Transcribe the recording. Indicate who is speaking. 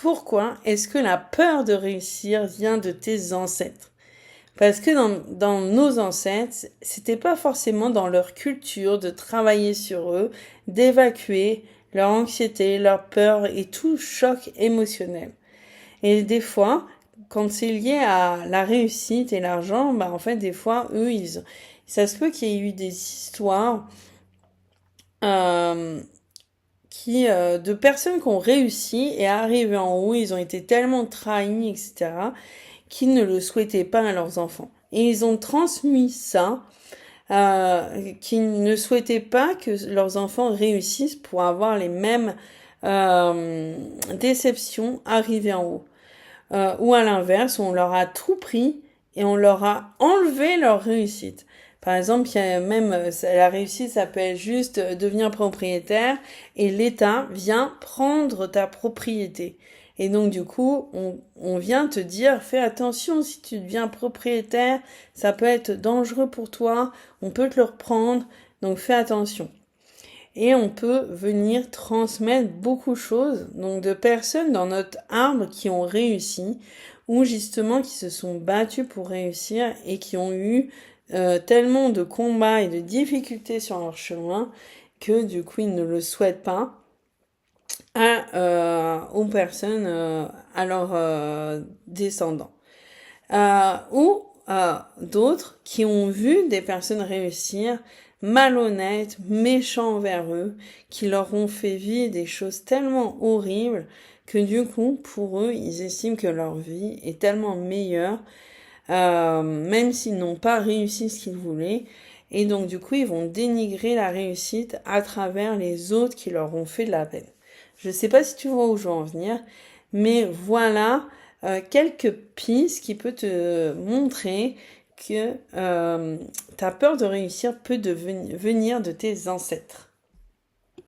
Speaker 1: pourquoi est-ce que la peur de réussir vient de tes ancêtres? Parce que dans nos ancêtres, c'était pas forcément dans leur culture de travailler sur eux, d'évacuer leur anxiété, leur peur et tout choc émotionnel. Et des fois, quand c'est lié à la réussite et l'argent, bah en fait des fois ça se peut qu'il y ait eu des histoires euh, de personnes qui ont réussi et arrivé en haut, ils ont été tellement trahis, etc., qu'ils ne le souhaitaient pas à leurs enfants. Et ils ont transmis ça, qu'ils ne souhaitaient pas que leurs enfants réussissent pour avoir les mêmes déceptions arrivées en haut. Ou à l'inverse, on leur a tout pris et on leur a enlevé leur réussite. Par exemple, il y a même la réussite, ça peut être juste devenir propriétaire et l'État vient prendre ta propriété. Et donc du coup, on vient te dire, fais attention si tu deviens propriétaire, ça peut être dangereux pour toi, on peut te le reprendre, donc fais attention. Et on peut venir transmettre beaucoup de choses, donc de personnes dans notre arbre qui ont réussi, ou justement qui se sont battus pour réussir et qui ont eu tellement de combats et de difficultés sur leur chemin que du coup ils ne le souhaitent pas aux personnes, à leurs descendants. Ou d'autres qui ont vu des personnes réussir, malhonnêtes, méchants envers eux, qui leur ont fait vivre des choses tellement horribles que du coup, pour eux, ils estiment que leur vie est tellement meilleure, même s'ils n'ont pas réussi ce qu'ils voulaient. Et donc, du coup, ils vont dénigrer la réussite à travers les autres qui leur ont fait de la peine. Je ne sais pas si tu vois où je veux en venir, mais voilà quelques pistes qui peuvent te montrer que ta peur de réussir peut venir de tes ancêtres.